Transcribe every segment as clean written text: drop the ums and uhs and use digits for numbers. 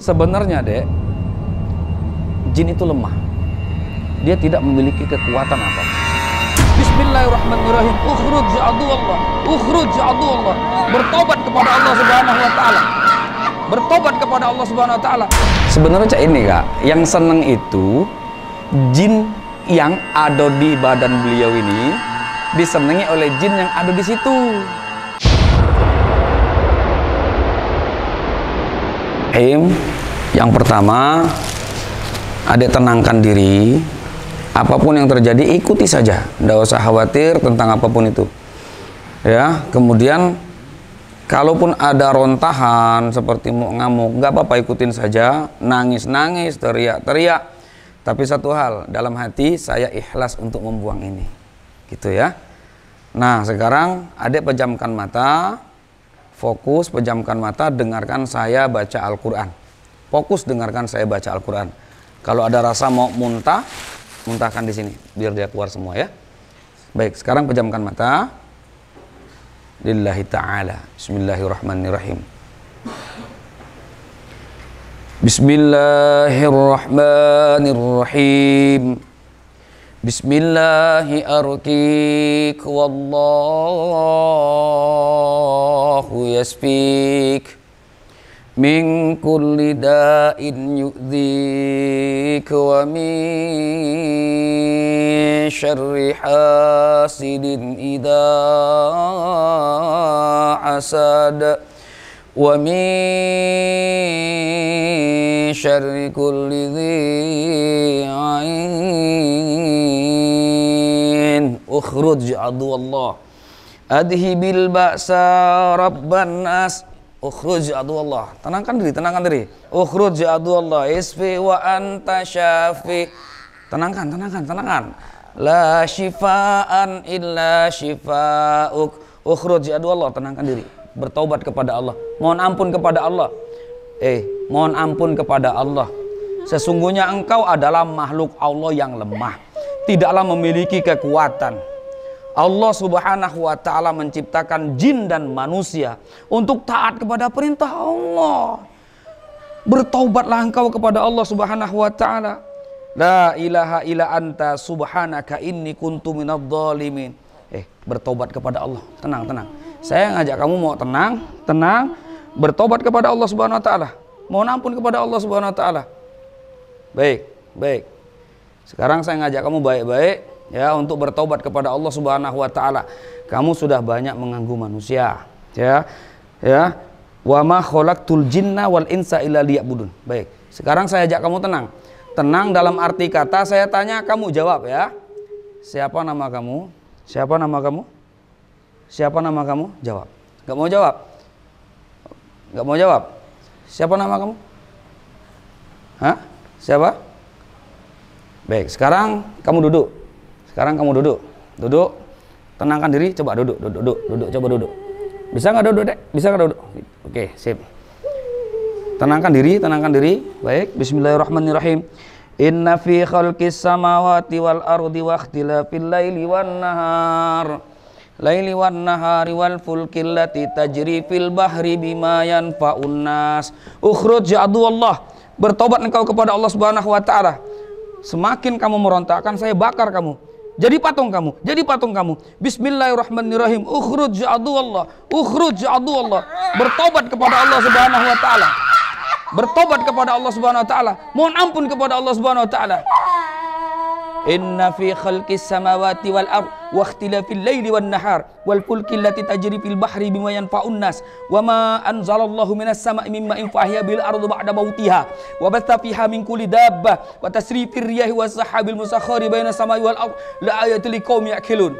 Sebenarnya, Dek, jin itu lemah. Dia tidak memiliki kekuatan apa. Bismillahirrahmanirrahim. Ukhruj aduwallah. Ukhruj aduwallah. Bertobat kepada Allah Subhanahu wa taala. Bertobat kepada Allah Subhanahu wa taala. Sebenarnya ini, Kak, yang seneng itu jin yang ada di badan beliau ini disenangi oleh jin yang ada di situ. Yang pertama, Adek tenangkan diri. Apapun yang terjadi ikuti saja, tidak usah khawatir tentang apapun itu. Ya, kemudian kalaupun ada rontahan seperti mau ngamuk, nggak apa-apa, ikutin saja. Nangis-nangis, teriak-teriak. Tapi satu hal, dalam hati saya ikhlas untuk membuang ini, gitu ya. Nah, sekarang Adek pejamkan mata. Fokus, pejamkan mata, dengarkan saya baca Al-Quran. Fokus dengarkan saya baca Al-Quran. Kalau ada rasa mau muntah, muntahkan di sini, biar dia keluar semua ya. Baik, sekarang pejamkan mata. Lillahi ta'ala. Bismillahirrahmanirrahim. Bismillahirrahmanirrahim. Bismillahi arkik wallahu yasfik min kulli da'in yu'dhik wa min syarri hasidin idha hasad wa min syarri kulli dhi ukhruj aduwallah adhibil ba'sa rabban nas. Ukhruj aduwallah, tenangkan diri. Ukhruj aduwallah isfi wa anta syafi. Tenangkan. La syifaan illa syifa'uk. Ukhruj aduwallah, tenangkan diri. Bertaubat kepada Allah, mohon ampun kepada Allah. Mohon ampun kepada Allah. Sesungguhnya engkau adalah makhluk Allah yang lemah, tidaklah memiliki kekuatan. Allah Subhanahu wa ta'ala menciptakan jin dan manusia untuk taat kepada perintah Allah. Bertaubatlah engkau kepada Allah Subhanahu wa ta'ala. La ilaha illa anta subhanaka inni kuntu minadh dhalimin. Bertobat kepada Allah. Tenang. Saya ngajak kamu mau tenang. Bertobat kepada Allah Subhanahu wa ta'ala. Mohon ampun kepada Allah Subhanahu wa ta'ala. Baik. Sekarang saya ngajak kamu baik-baik ya untuk bertobat kepada Allah Subhanahu wa taala. Kamu sudah banyak mengganggu manusia, ya. Wa ma khalaqtul jinna wal insa illa liya'budun. Baik. Sekarang saya ajak kamu tenang. Tenang dalam arti kata saya tanya kamu jawab ya. Siapa nama kamu? Siapa nama kamu? Jawab. Enggak mau jawab? Siapa nama kamu? Hah? Siapa? Baik, sekarang kamu duduk. Duduk. Tenangkan diri, coba duduk. Coba duduk. Bisa nggak duduk, Dek? Oke, sip. Tenangkan diri. Baik, bismillahirrahmanirrahim. Inna fi khalqis samawati wal ardi wa ikhtilafil laili wan nahari wal fulki allati tajri fil bahri bima yanfa'un nas. Ukhruj aduwallah. Bertobat engkau kepada Allah Subhanahu wa taala. Semakin kamu merontak akan saya bakar kamu. Jadi patung kamu. Bismillahirrahmanirrahim. Ukhruj aduwallah. Bertobat kepada Allah Subhanahu wa taala. Mohon ampun kepada Allah Subhanahu wa taala. Inna fi khalqis samawati wal ard wa ikhtilafil laili wan nahar wal fulki allati tajri fil bahri bima yanfa'un nas wa ma anzalallahu minas sama'i mimma infahya bil ardu ba'da mautiha wa batha fiha min kulli dabbah wa tasrifir riyahi was sahabil musakhkhari bainas samai wal ard la ayatil liqaumin ya'qilun.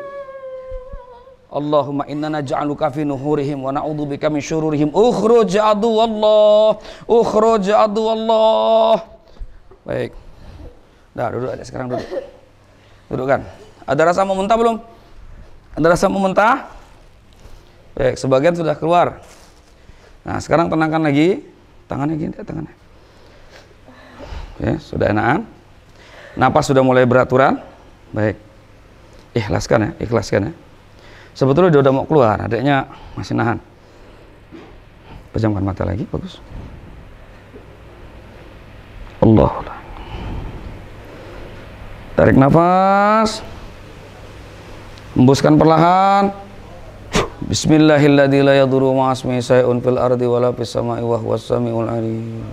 Allahumma inna naj'aluka fi nuhurihim wa na'udzubika min syururihim. Ukhruj aduwallah. Baik. Dah, duduk aja sekarang, duduk kan. Ada rasa mau muntah belum? Baik, sebagian sudah keluar. Nah, sekarang tenangkan lagi. Tangannya gini, tangannya. Oke, sudah enakan. Napas sudah mulai beraturan. Baik. Ikhlaskan ya. Sebetulnya dia udah mau keluar, adiknya masih nahan. Pejamkan mata lagi, bagus. Allah. Tarik nafas. Hembuskan perlahan. Bismillahilladzi la yadurru ma'asmihi syai'un fil ardi wala fis sama'i wa huwas samiul 'alim.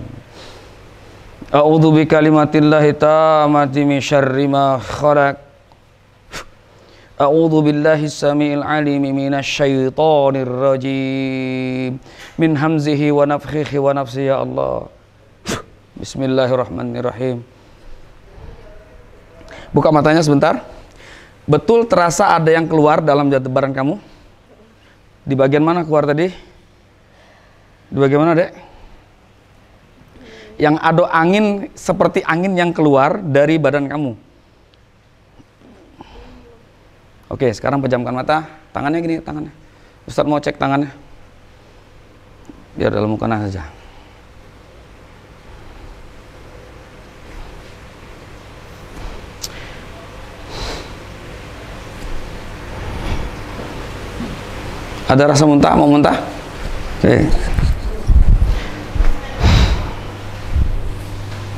A'udzu bikalimatillahi tammati min syarri ma khalaq. A'udzu billahi samiil 'alim minasyaitonir rajim. Min hamzihi wa nafthihi wa nafsi ya Allah. Bismillahirrahmanirrahim. Buka matanya sebentar. Betul terasa ada yang keluar dalam jatuh badan kamu? Di bagian mana keluar tadi? Di bagian mana, Dek? Yang ada angin, seperti angin yang keluar dari badan kamu. Oke, sekarang pejamkan mata. Tangannya gini, tangannya. Ustaz mau cek tangannya. Biar dalam mukena saja. Ada rasa muntah? Mau muntah? Oke.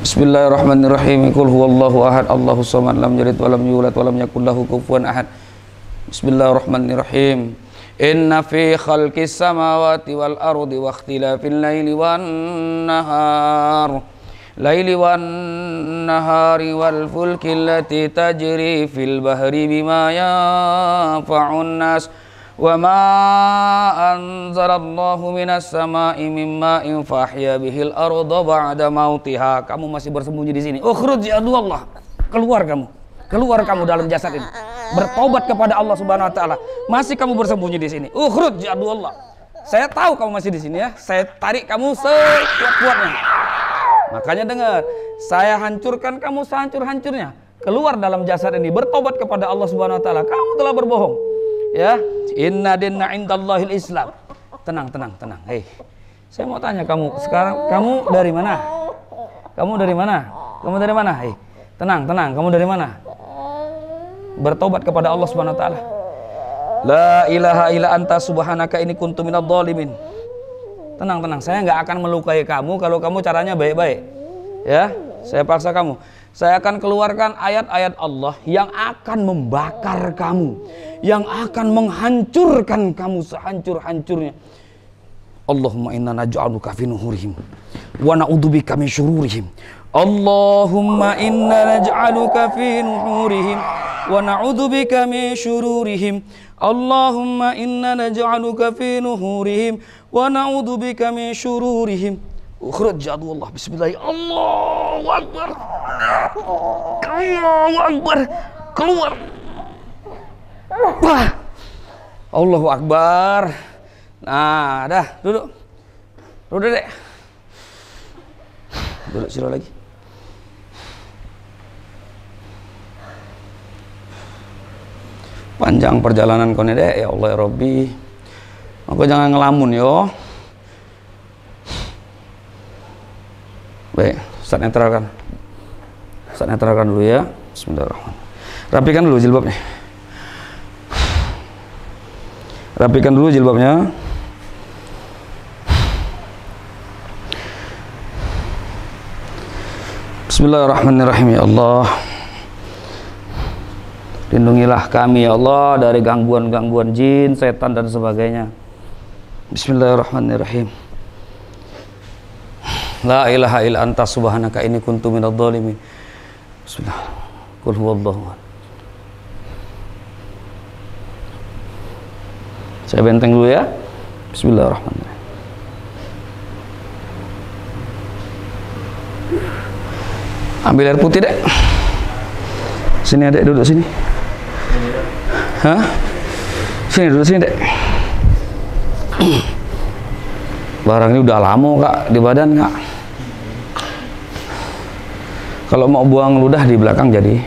Bismillahirrahmanirrahim. Qul huwallahu ahad, Allahus samad, lam yalid wa lam yulad wa lam yakul lahu kufuwan ahad. Bismillahirrahmanirrahim. Inna fi khalqis samawati wal ardi wa ikhtilafil laili wan nahari wal fulki allati tajri fil bahri bima yanfa'un nas. Wa ma anzalallahu minas sama'i min ma'in fahya bihil arda ba'da mautiha. Kamu masih bersembunyi di sini. Ukhruj ya Allah. Keluar kamu. Keluar kamu dalam jasad ini. Bertobat kepada Allah Subhanahu wa taala. Masih kamu bersembunyi di sini. Ukhruj ya Allah. Saya tahu kamu masih di sini ya. Saya tarik kamu sekuat-kuatnya. Makanya dengar, saya hancurkan kamu sehancur-hancurnya. Keluar dalam jasad ini. Bertobat kepada Allah Subhanahu wa taala. Kamu telah berbohong. Ya, inna dinna indallahil Islam. Tenang. Hei, saya mau tanya kamu sekarang, kamu dari mana? Kamu dari mana? Hei, tenang. Kamu dari mana? Bertobat kepada Allah Subhanahu wa taala. La ilaha illa anta subhanaka inni kuntu minadh dhalimin. Tenang. Saya nggak akan melukai kamu kalau kamu caranya baik-baik. Ya, saya paksa kamu. Saya akan keluarkan ayat-ayat Allah yang akan membakar kamu, yang akan menghancurkan kamu sehancur-hancurnya. Allahumma inna naj'aluka fi nuhurihim wa na'udzubika min syururihim. Allahumma inna naj'aluka fi nuhurihim wa na'udzubika min syururihim. Allahumma inna naj'aluka fi nuhurihim wa na'udzubika min syururihim. Ukhruj ya Allah. Bismillah. Allahu akbar. Allahu akbar. Keluar. Wah. Allahu akbar. Nah, dah, duduk. Duduk, Dek. Duduk sila lagi. Panjang perjalanan kau ni, Dek. Ya Allah ya Rabbi. Aku jangan ngelamun yo. Baik, Ustaz netralkan. Ustaz netralkan dulu ya. Bismillahirrahmanirrahim. Rapikan dulu jilbabnya. Rapikan dulu jilbabnya. Bismillahirrahmanirrahim. Ya Allah, lindungilah kami ya Allah dari gangguan-gangguan jin, setan dan sebagainya. Bismillahirrahmanirrahim. La ilaha illa anta subhanaka inni kuntu minadh dhalimin. Bismillah. Qul huwallahu ahad. Saya benteng dulu ya. Bismillahirrahmanirrahim. Ambil air putih, Dek. Sini, Dek, duduk sini. Hah? Sini, duduk sini, Dek. Barang ini udah lama, Kak, di badan, Kak. Kalau mau buang ludah di belakang jadi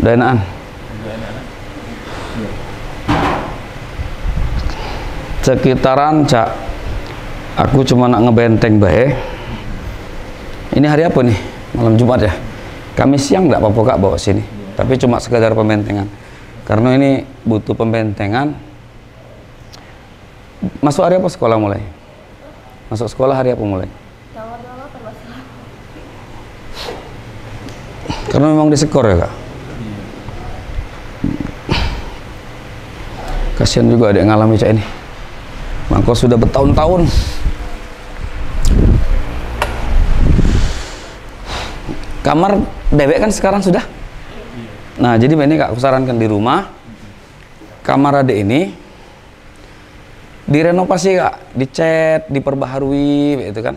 udah enakan. Sekitaran, Cak, aku cuma nak ngebenteng bae. Ini hari apa nih? Malam Jumat ya? Kamis siang nggak apa-apa, Kak, bawa sini. Tapi cuma sekedar pembentengan. Karena ini butuh pembentengan. Masuk hari apa sekolah mulai? Masuk sekolah hari apa mulai? Karena memang disekor ya kak. Kasihan juga adek ngalami cak ini. Maka sudah bertahun-tahun. Kamar dewek kan sekarang sudah. Nah jadi ini kak, aku sarankan di rumah kamar adek ini direnovasi kak, dicat, diperbaharui, gitu kan.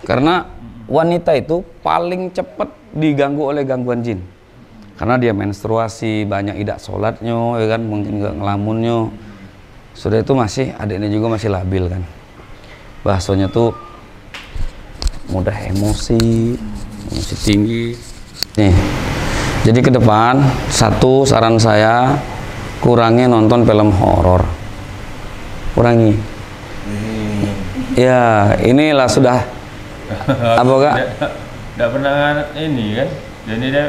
Karena wanita itu paling cepat diganggu oleh gangguan jin. Karena dia menstruasi, banyak idak sholatnya, ya kan, mungkin nggak ngelamunnya. Sudah itu masih, adiknya juga masih labil kan. Bahasanya tuh mudah emosi tinggi. Nih, jadi ke depan, satu saran saya, kurangi nonton film horor. Kurangi. Ya, inilah sudah apa kak? Nggak pernah ini kan? Jadi dia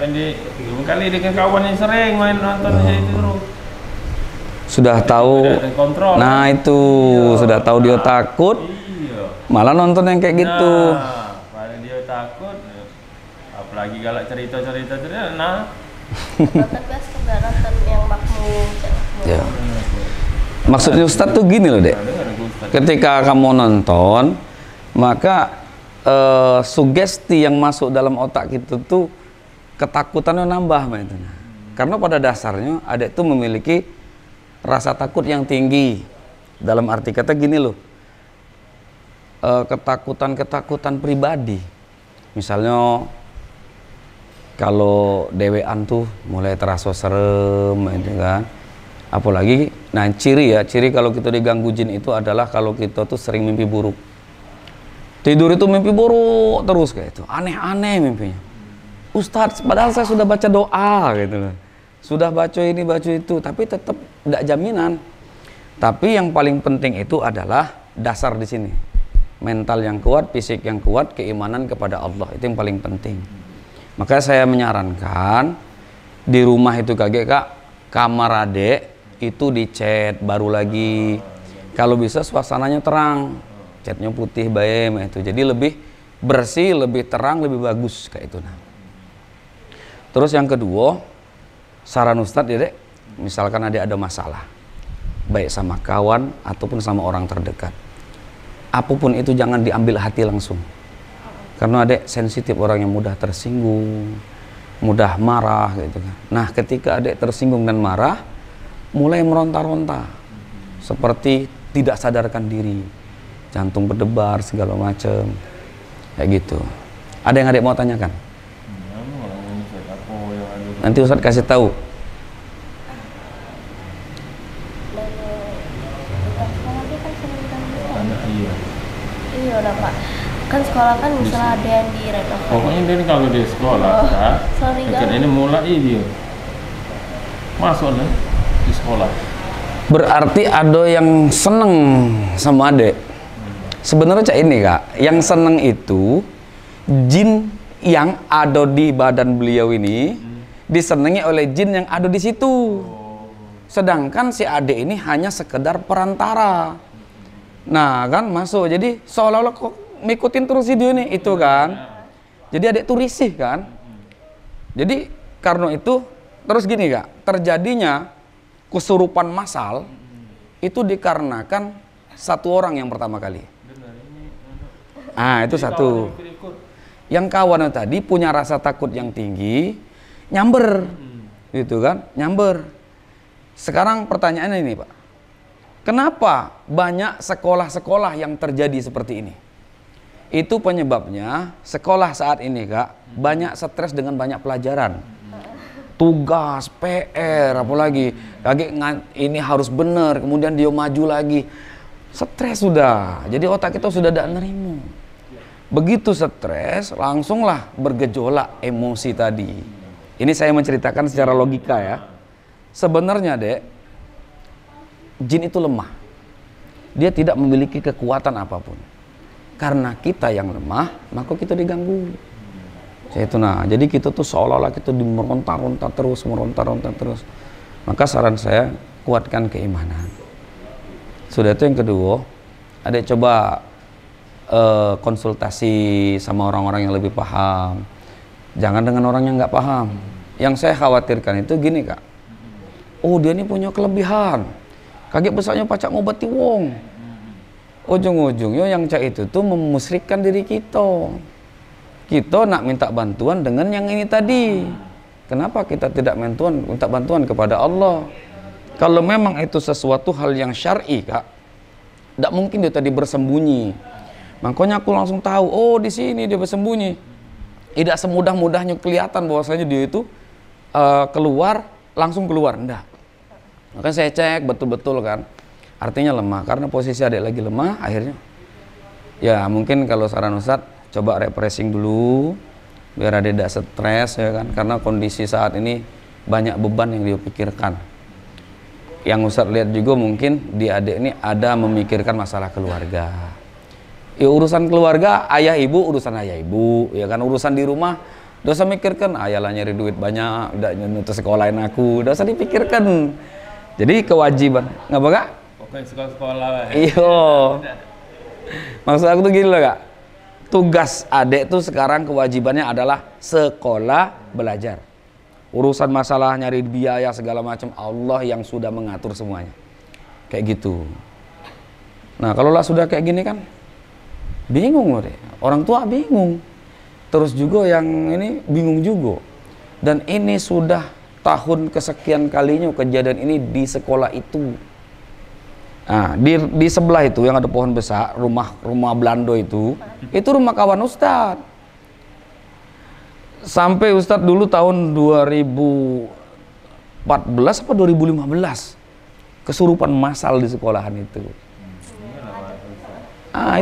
kali dengan kawan yang sering main nonton itu terus. Sudah tahu. Kontrol, nah kan? Itu iya. Sudah tahu dia takut. Iya. Malah nonton yang kayak gitu. Pada dia takut. Apalagi kalau cerita-cerita nah. Nonton yang makmum. Ya. Maksudnya Ustadz tuh gini loh dek. Ketika kamu nonton, maka sugesti yang masuk dalam otak kita tuh ketakutannya nambah itu. Karena pada dasarnya adek itu memiliki rasa takut yang tinggi. Dalam arti kata gini loh, ketakutan pribadi. Misalnya kalau dewean tuh mulai terasa serem gitu kan. Apalagi nah ciri kalau kita diganggu jin itu adalah kalau kita tuh sering mimpi buruk. Tidur itu mimpi buruk terus kayak itu, aneh-aneh mimpinya. Ustadz, padahal saya sudah baca doa gitu loh. Sudah baca ini, baca itu, tapi tetap tidak jaminan. Tapi yang paling penting itu adalah dasar di sini. Mental yang kuat, fisik yang kuat, keimanan kepada Allah, itu yang paling penting. Maka saya menyarankan di rumah itu kak, kamar adek itu dicat baru lagi. Kalau bisa suasananya terang, catnya putih bayem itu. Jadi lebih bersih, lebih terang, lebih bagus kayak itu. Nah. Terus yang kedua, saran Ustadz ya dek, misalkan ada masalah, baik sama kawan ataupun sama orang terdekat, apapun itu jangan diambil hati langsung. Karena adek sensitif, orang yang mudah tersinggung, mudah marah gitu kan. Nah ketika adek tersinggung dan marah, mulai meronta-ronta, seperti tidak sadarkan diri, jantung berdebar segala macam, kayak gitu. Ada yang adek mau tanyakan? Nanti Ustadz kasih tahu. Iya udah Pak. Kan sekolah kan misalnya ada yang direnovasi. Pokoknya dia kalau di sekolah, kan ini mulai dia masuk nih di sekolah. Berarti ada yang seneng sama adek. Sebenarnya cak ini kak, yang seneng itu jin yang ada di badan beliau ini disenangi oleh jin yang ada di situ. Sedangkan si adek ini hanya sekedar perantara. Nah kan masuk, jadi seolah-olah kok ngikutin terus video ini itu kan. Jadi adek tuh risih kan. Jadi karena itu terus gini kak, terjadinya kesurupan massal itu dikarenakan satu orang yang pertama kali. Ah itu satu. Yang kawan tadi punya rasa takut yang tinggi, nyamber, gitu kan, nyamber. Sekarang pertanyaannya ini Pak, kenapa banyak sekolah-sekolah yang terjadi seperti ini? Itu penyebabnya sekolah saat ini kak, banyak stres dengan banyak pelajaran, tugas, PR, apalagi ini harus benar, kemudian dia maju lagi, stres sudah, jadi otak kita sudah tidak nerima. Begitu stres, langsunglah bergejolak emosi tadi. Ini saya menceritakan secara logika ya. Sebenarnya dek, jin itu lemah. Dia tidak memiliki kekuatan apapun. Karena kita yang lemah, maka kita diganggu. Itu nah, jadi kita tuh seolah-olah kita meronta-ronta terus, meronta-ronta terus. Maka saran saya, kuatkan keimanan. Sudah itu yang kedua, ada coba konsultasi sama orang-orang yang lebih paham. Jangan dengan orang yang nggak paham. Yang saya khawatirkan itu gini kak. Oh dia ini punya kelebihan. Kaget besarnya pacak ngobati wong. Ujung-ujungnya yang cak itu tuh memusyrikkan diri kita. Kita nak minta bantuan dengan yang ini tadi. Kenapa kita tidak minta bantuan kepada Allah? Kalau memang itu sesuatu hal yang syar'i kak, tidak mungkin dia tadi bersembunyi. Makanya aku langsung tahu, oh di sini dia bersembunyi. Tidak semudah-mudahnya kelihatan bahwasanya dia itu langsung keluar. Enggak. Makanya saya cek betul-betul kan. Artinya lemah, karena posisi adik lagi lemah, akhirnya ya mungkin kalau saran Ustadz coba refreshing dulu biar adik tidak stres ya kan, karena kondisi saat ini banyak beban yang dia pikirkan. Yang Ustadz lihat juga mungkin di adik ini ada memikirkan masalah keluarga. Ya urusan keluarga ayah ibu, urusan ayah ibu ya kan, urusan di rumah dosa mikirkan ayah lah nyari duit banyak, udah nyuruh sekolahin aku, dosa dipikirkan. Jadi kewajiban nggak apa kak? Pokoknya sekolah-sekolah lah. Iyo. Maksud aku tuh gini loh kak. Tugas adik tuh sekarang kewajibannya adalah sekolah belajar. Urusan masalah nyari biaya segala macam Allah yang sudah mengatur semuanya. Kayak gitu. Nah kalau lah sudah kayak gini kan bingung loh deh. Orang tua bingung. Terus juga yang ini bingung juga. Dan ini sudah tahun kesekian kalinya kejadian ini di sekolah itu. Nah, di sebelah itu yang ada pohon besar, rumah Belando itu rumah kawan Ustadz. Sampai Ustadz dulu tahun 2014 apa 2015 kesurupan massal di sekolahan itu.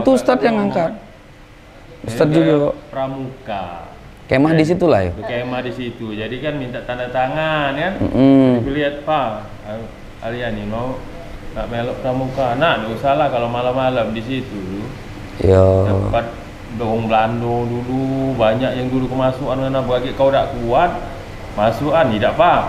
Itu Ustadz yang ngangkat. Ustadz juga pramuka. Kemah di situ lah ya. Kemah di situ. Jadi kan minta tanda tangan kan. Lihat Pak, Aliani mau nak melok pramuka. Nah, enggak usah lah kalau malam-malam di situ. Iya. Dapat dorong Belando dulu, banyak yang dulu kemasukan karena bagi kau tak kuat. Masukan tidak Pak.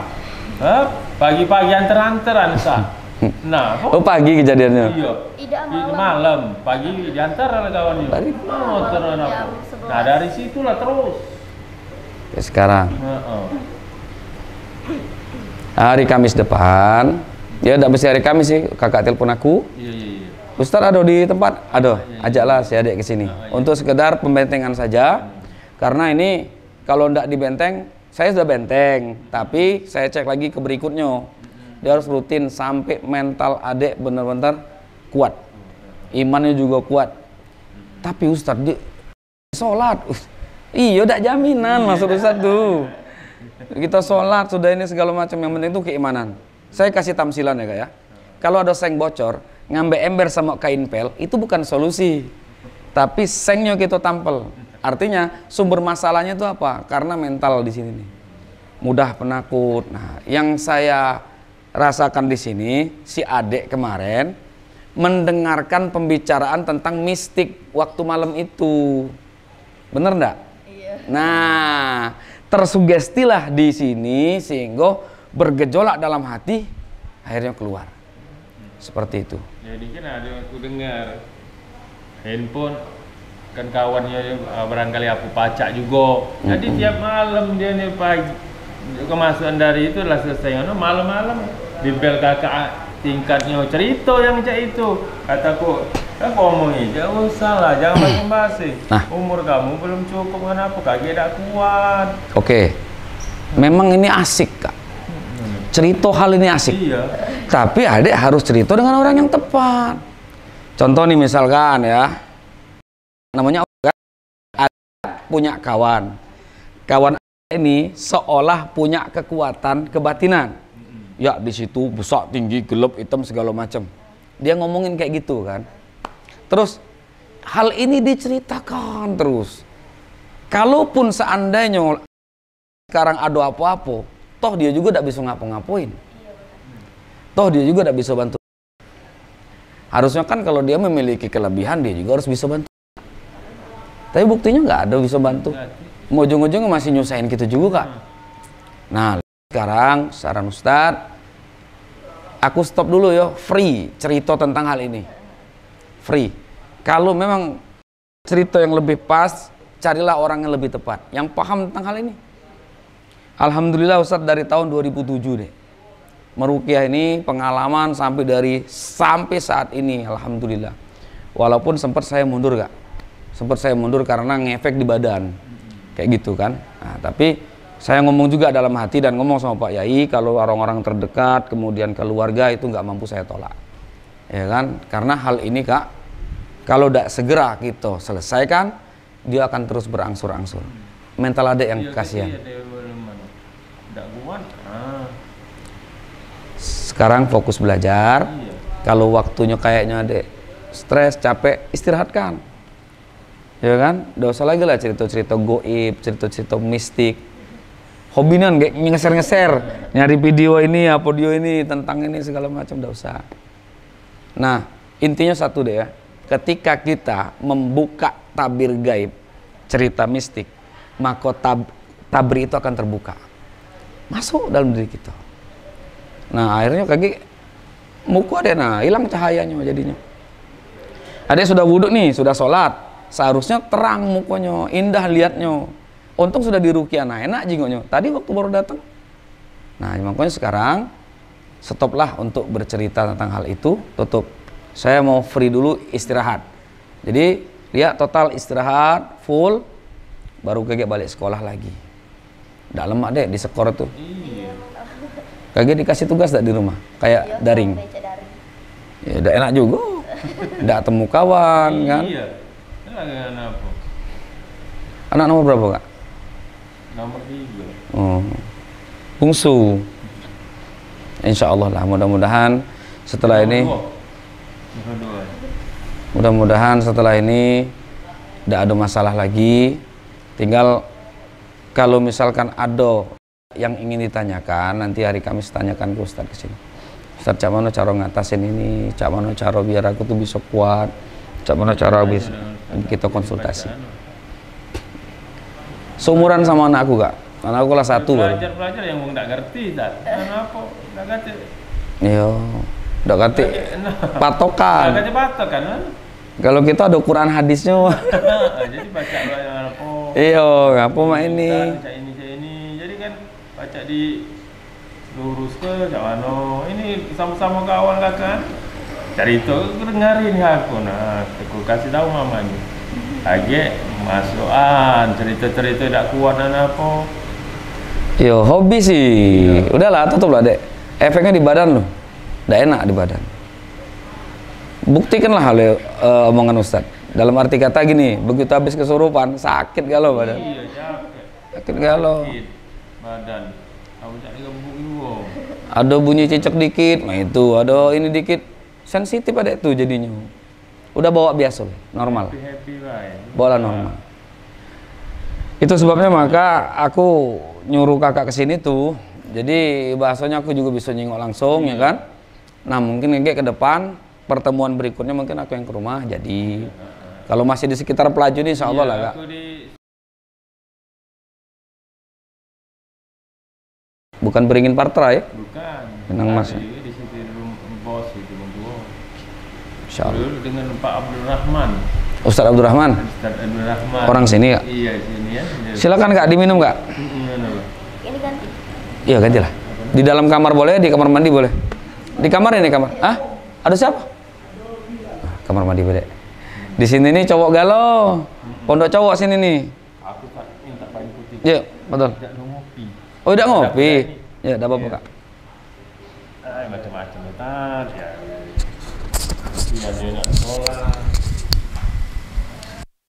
Pagi-pagi antar-antaran sah. Nah, pagi kejadiannya. Iya. Tidak malam. Pagi diantar oleh kawannya. Nah, dari situlah terus. Sekarang. Hari Kamis depan. Ya tidak mesti hari Kamis sih, kakak telepon aku. Iya. Ustadz ada di tempat? Ada. Ajaklah si adik ke sini. Untuk sekedar pembentengan saja. Karena ini kalau tidak dibenteng, saya sudah benteng, tapi saya cek lagi ke berikutnya. Dia harus rutin sampai mental adik benar-benar kuat. Imannya juga kuat. Tapi Ustadz dia sholat. Iya, udah jaminan maksud Ustadz tuh. Kita sholat sudah ini segala macam, yang penting itu keimanan. Saya kasih tamsilan ya kak ya. Kalau ada seng bocor, ngambil ember sama kain pel, itu bukan solusi. Tapi sengnya kita tampel. Artinya sumber masalahnya itu apa? Karena mental di sini nih. Mudah penakut. Nah, yang saya rasakan di sini, si adik kemarin mendengarkan pembicaraan tentang mistik waktu malam itu. Bener enggak? Iya. Nah, tersugestilah di sini sehingga bergejolak dalam hati, akhirnya keluar. Seperti itu. Jadi kan ada aku dengar handphone kan kawannya barangkali aku pacak juga. Jadi tiap malam dia nih pagi kemasukan dari itu lah selesai. Malam-malam di bel kakak tingkatnya cerita yang cak itu. Kataku, aku ngomongin, jangan usah lah, jangan basa-basi. Umur kamu belum cukup, kenapa kaki tak kuat. Oke. Memang ini asik kak. Cerita hal ini asik. Iya. Tapi adik harus cerita dengan orang yang tepat. Contoh nih misalkan ya, namanya adik punya kawan. Kawan ini seolah punya kekuatan kebatinan. Ya di situ besar, tinggi, gelap, hitam segala macam. Dia ngomongin kayak gitu kan. Terus hal ini diceritakan terus. Kalaupun seandainya sekarang ada apa-apa, toh dia juga tidak bisa ngapa-ngapain. Toh dia juga tidak bisa bantu. Harusnya kan kalau dia memiliki kelebihan, dia juga harus bisa bantu. Tapi buktinya nggak ada bisa bantu. Ujung-ujungnya masih nyusahin kita juga kak. Nah sekarang saran Ustadz, aku stop dulu ya, free cerita tentang hal ini. Free. Kalau memang cerita yang lebih pas, carilah orang yang lebih tepat, yang paham tentang hal ini. Alhamdulillah Ustadz dari tahun 2007 deh. Meruqyah ini pengalaman sampai saat ini, alhamdulillah. Walaupun sempat saya mundur Kak. Sempat saya mundur karena ngefek di badan. Kayak gitu kan. Nah, tapi saya ngomong juga dalam hati dan ngomong sama Pak Yai, kalau orang-orang terdekat, kemudian keluarga itu nggak mampu saya tolak. Ya kan? Karena hal ini Kak, kalau tidak segera kita selesaikan, dia akan terus berangsur-angsur. Mental adek yang kasihan. Sekarang fokus belajar. Kalau waktunya kayaknya adek stres, capek, istirahatkan. Ya kan? Nggak usah lagi lah cerita-cerita goib, cerita-cerita mistik. Hobinan kayak ngeser-ngeser, nyari video ini, audio ini, tentang ini segala macam, nggak usah. Nah, intinya satu deh ya. Ketika kita membuka tabir gaib, cerita mistik, maka tabir itu akan terbuka. Masuk dalam diri kita. Nah, akhirnya kaki muku ada, nah hilang cahayanya jadinya. Ada sudah wudhu nih, sudah sholat, seharusnya terang mukanya, indah liatnya. Untung sudah diruqyah, nah enak jingoknya. Tadi waktu baru datang. Nah, makanya sekarang stoplah untuk bercerita tentang hal itu, tutup. Saya mau free dulu, istirahat. Jadi lihat total istirahat full, baru kagak balik sekolah lagi. Nggak lemak deh di skor tuh. Kagak dikasih tugas tak di rumah, kayak daring. Ya udah enak juga. Nggak temu kawan kan. Anak nomor berapa Kak? Nomor 3. Oh. Bungsu. Insya Allah lah, mudah-mudahan setelah ini. Mudah-mudahan setelah ini tidak ada masalah lagi. Tinggal kalau misalkan ada yang ingin ditanyakan, nanti hari Kamis tanyakan ke Ustadz kesini. Ustadz, cak mana cara ngatasin ini, cak mana cara biar aku tuh bisa kuat, cak mana cara bisa kita konsultasi. Seumuran sama anak aku Kak, anak aku kelas 1 baru. Belajar yang nggak ngerti, tak? Kenapa? Nggak ngerti. Iya, nggak ngerti. Patokan. Nggak ngerti patokan kan? Kalau kita ada Quran hadisnya. Jadi baca apa? Iya, ngapa mak ini? Baca ini. Jadi kan baca di lurus ke Jawano. Ini sama-sama kawan lah kan. Cari itu dengarin aku. Nah, aku kasih tahu mamanya. Lagi masukan cerita-cerita tidak kuat dan apa. Yo, hobi sih. Iya. Udahlah, tutup lah dek. Efeknya di badan loh. Nggak enak di badan. Buktikanlah hal omongan Ustadz. Dalam arti kata gini, begitu habis kesurupan, sakit galau badan. Iya, capek. Sakit galau. Sakit badan. Aku cari gembung. Ada bunyi cicak dikit, nah itu. Ada ini dikit. Sensitif ada itu jadinya. Udah bawa biasa, normal. Happy Bawa normal. Itu sebabnya maka aku nyuruh kakak kesini tuh. Jadi bahasanya aku juga bisa nyingok langsung, ya kan? Nah mungkin kayak ke depan pertemuan berikutnya mungkin aku yang ke rumah. Jadi kalau masih di sekitar Pelaju nih, insya Allah lah Kak. Bukan Beringin Partra ya? Bukan. Benang Mas. Di situ bos itu berdua. Insya Allah. Dengan Pak Abdurrahman. Ustadz Abdurrahman. Ustadz Abdurrahman. Orang sini Kak. Iya sini ya. Silakan Kak diminum Kak. Ini ganti. Iya gantilah. Di dalam kamar boleh, di kamar mandi boleh. Di kamar ini kamar. Ah? Ada siapa? Kamar mandi boleh. Di sini nih cowok galau. Pondok cowok sini nih. Aku tak minta paling putih. Iya, betul. Tidak ngopi. Oh, udah ngopi. Ya, enggak apa-apa, Kak. Macam-macam ya. Iya, dia nak sekolah.